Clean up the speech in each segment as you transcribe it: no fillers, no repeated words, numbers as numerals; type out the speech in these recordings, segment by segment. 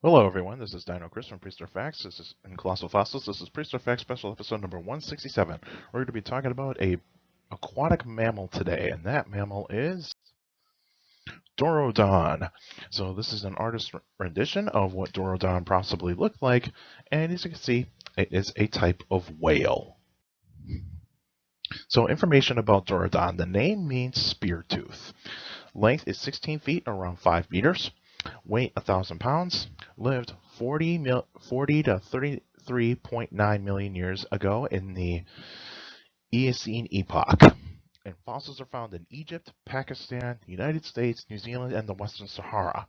Hello, everyone. This is Dino Chris from Prehistoric Facts. This is in Colossal Fossils. This is Prehistoric Facts Special Episode number 167. We're going to be talking about a aquatic mammal today, and that mammal is Dorudon. So this is an artist rendition of what Dorudon possibly looked like, and as you can see, it is a type of whale. So information about Dorudon. The name means spear tooth. Length is 16 feet, around 5 meters. Weight 1,000 pounds. Lived 40 to 33.9 million years ago in the Eocene epoch. And fossils are found in Egypt, Pakistan, the United States, New Zealand, and the Western Sahara.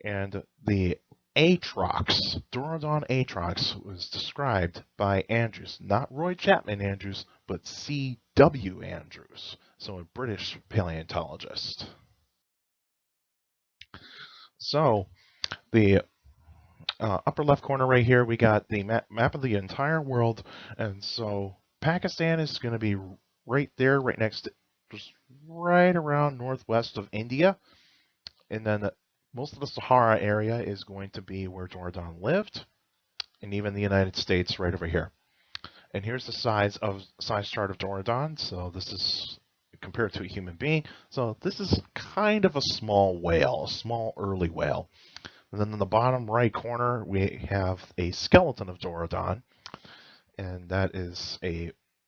And the Atrox, Dorudon Atrox, was described by Andrews, not Roy Chapman Andrews, but C.W. Andrews, so a British paleontologist. So, the upper left corner right here, we got the map of the entire world, and so Pakistan is going to be right there, right next to, just right around northwest of India, and then most of the Sahara area is going to be where Dorudon lived, and even the United States right over here. And here's the size chart of Dorudon. So this is compared to a human being. So this is kind of a small whale, a small early whale. And then in the bottom right corner, we have a skeleton of Dorudon, and that is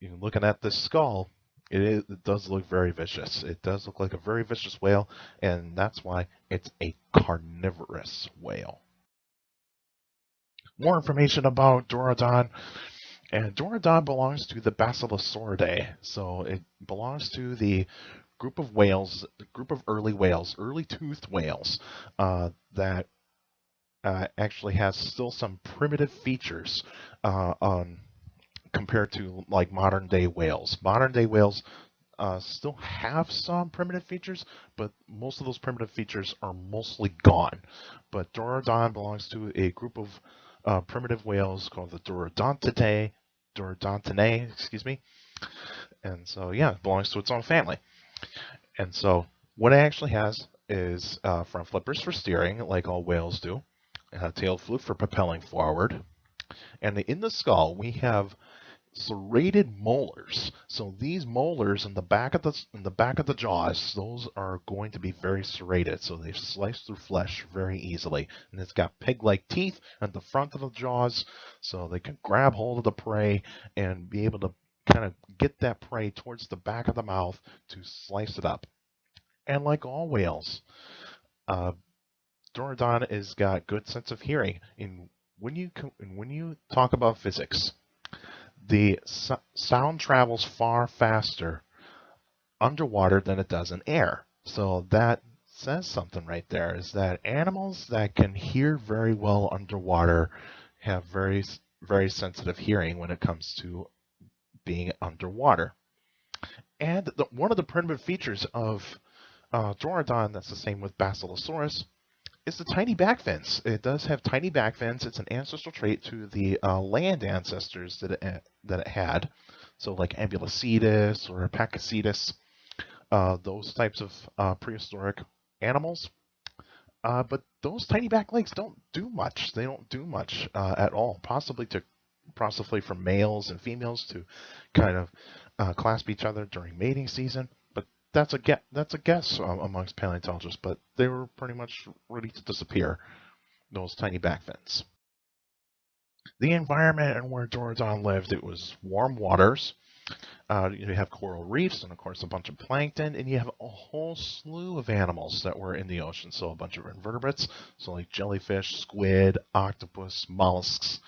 looking at this skull, it does look very vicious. It does look like a very vicious whale, and that's why it's a carnivorous whale. More information about Dorudon. And Dorudon belongs to the Basilosauridae, so it belongs to the group of whales, group of early whales, early toothed whales, that actually has still some primitive features compared to like modern day whales. Modern day whales still have some primitive features, but most of those primitive features are mostly gone. But Dorudon belongs to a group of primitive whales called the Dorudontidae, excuse me. And so, yeah, it belongs to its own family. And so, what it actually has is front flippers for steering, like all whales do, a tail fluke for propelling forward. And in the skull, we have serrated molars. So these molars in the back of the jaws, those are going to be very serrated. So they slice through flesh very easily. And it's got pig-like teeth at the front of the jaws, so they can grab hold of the prey and be able to kind of get that prey towards the back of the mouth to slice it up. And like all whales, Dorudon has got good sense of hearing. When you talk about physics, the sound travels far faster underwater than it does in air. So that says something right there, is that animals that can hear very well underwater have very, very sensitive hearing when it comes to being underwater. And one of the primitive features of Dorudon, that's the same with Basilosaurus, is the tiny back fins. It does have tiny back fins. It's an ancestral trait to the land ancestors that it had. So like Ambulocetus or Pakicetus, those types of prehistoric animals. But those tiny back legs don't do much. They don't do much at all. Possibly for males and females to kind of clasp each other during mating season. But that's a guess amongst paleontologists. But they were pretty much ready to disappear, those tiny back fins. The environment and where Dorudon lived, it was warm waters. You have coral reefs and, of course, a bunch of plankton, and you have a whole slew of animals that were in the ocean. So a bunch of invertebrates, so like jellyfish, squid, octopus, mollusks.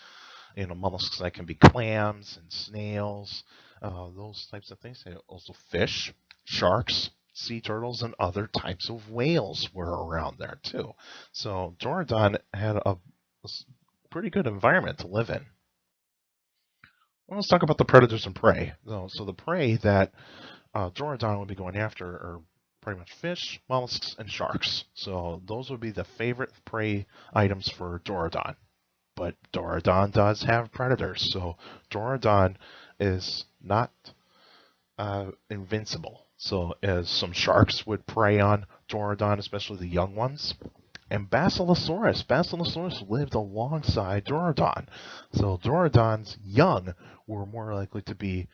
Mollusks that can be clams and snails, those types of things. And also fish, sharks, sea turtles, and other types of whales were around there too. So Dorudon had a pretty good environment to live in. Well, let's talk about the predators and prey. So the prey that Dorudon would be going after are pretty much fish, mollusks, and sharks. So those would be the favorite prey items for Dorudon. But Dorudon does have predators, so Dorudon is not invincible. So as some sharks would prey on Dorudon, especially the young ones, And Basilosaurus lived alongside Dorudon. So Dorudon's young were more likely to be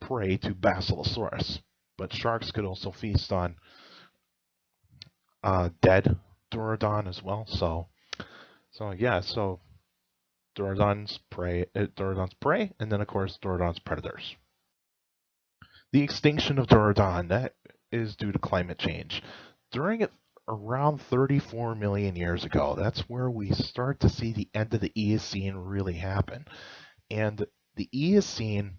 prey to Basilosaurus. But sharks could also feast on dead Dorudon as well. So yeah, so Dorudon's prey, and then of course Dorudon's predators. The extinction of Dorudon, that is due to climate change. During it around 34 million years ago, that's where we start to see the end of the Eocene really happen. And the Eocene,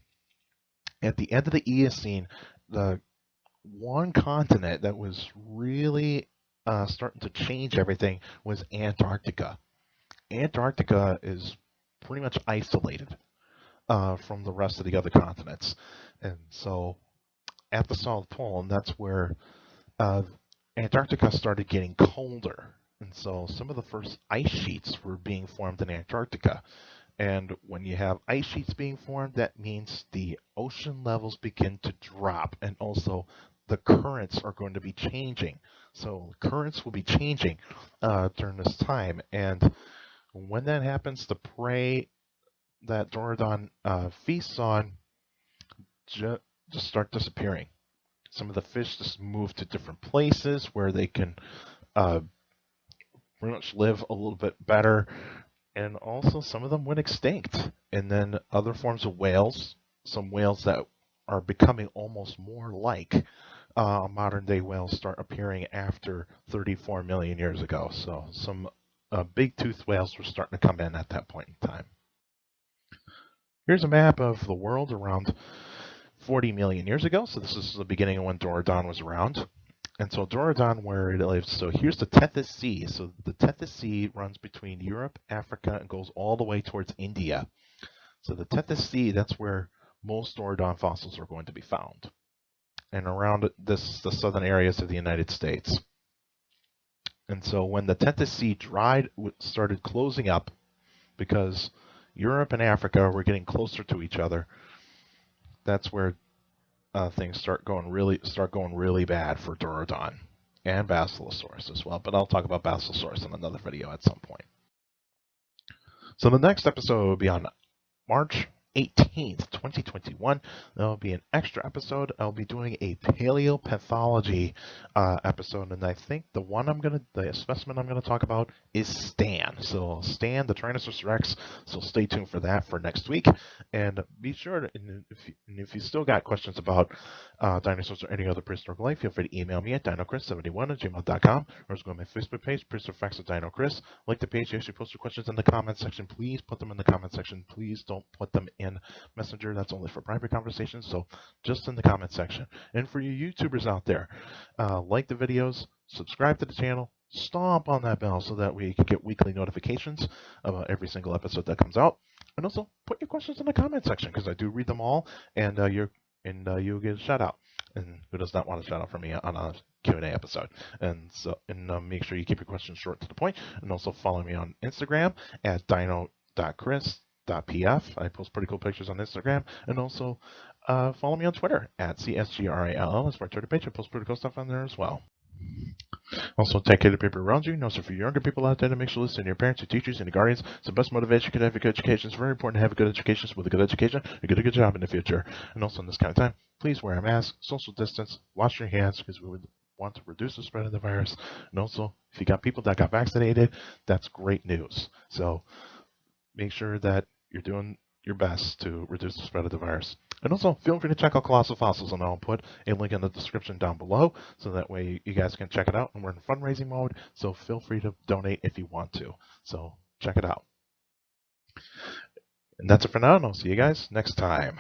at the end of the Eocene, the one continent that was really starting to change everything was Antarctica. Antarctica is pretty much isolated from the rest of the other continents. And so at the South Pole, and that's where uh, Antarctica started getting colder. And so some of the first ice sheets were being formed in Antarctica. And when you have ice sheets being formed, that means the ocean levels begin to drop, and also the currents are going to be changing. So currents will be changing during this time. And when that happens, the prey that Dorudon feasts on just start disappearing. Some of the fish just move to different places where they can uh, pretty much live a little bit better. And also some of them went extinct. And then other forms of whales, some whales that are becoming almost more like modern day whales, start appearing after 34 million years ago. So some big toothed whales were starting to come in at that point in time. Here's a map of the world around 40 million years ago. So this is the beginning of when Dorudon was around. And so Dorudon, where it lives, so here's the Tethys Sea. So the Tethys Sea runs between Europe, Africa, and goes all the way towards India. So the Tethys Sea, that's where most Dorudon fossils are going to be found. And around this, the southern areas of the United States. And so when the Tethys Sea dried, started closing up, because Europe and Africa were getting closer to each other, that's where things start going really bad for Dorudon and Basilosaurus as well. But I'll talk about Basilosaurus in another video at some point. So the next episode will be on March 18th, 2021. That'll be an extra episode. I'll be doing a paleopathology episode, and I think the specimen I'm gonna talk about is Stan. So Stan, the Tyrannosaurus Rex. So stay tuned for that for next week. And be sure to, if you still got questions about dinosaurs or any other prehistoric life, feel free to email me at dinochris71@gmail.com, or just go to my Facebook page, Prehistoric Facts of Dino Chris. Like the page, you actually post your questions in the comment section. Please put them in the comment section. Please don't put them in Messenger. That's only for private conversations. So just in the comment section. And for you YouTubers out there, like the videos, subscribe to the channel, stomp on that bell so that we can get weekly notifications about every single episode that comes out. And also put your questions in the comment section, because I do read them all, and you'll get a shout out. And who does not want a shout out from me on a Q&A episode? And so make sure you keep your questions short to the point. And also follow me on Instagram at dino.chris.pf. I post pretty cool pictures on Instagram. And also follow me on Twitter at CSGRALL. That's my Twitter page. I post pretty cool stuff on there as well. Also, take care of the people around you. Also, for younger people out there, to make sure to listen to your parents, your teachers, and your guardians. It's the best motivation you can have for good education. It's very important to have a good education. So with a good education, you get a good job in the future. And also, in this kind of time, please wear a mask, social distance, wash your hands, because we would want to reduce the spread of the virus. And also, if you got people that got vaccinated, that's great news. So make sure that you're doing your best to reduce the spread of the virus. And also, feel free to check out Colossal Fossils, and I'll put a link in the description down below, so that way you guys can check it out. And we're in fundraising mode, so feel free to donate if you want to. So check it out. And that's it for now, and I'll see you guys next time.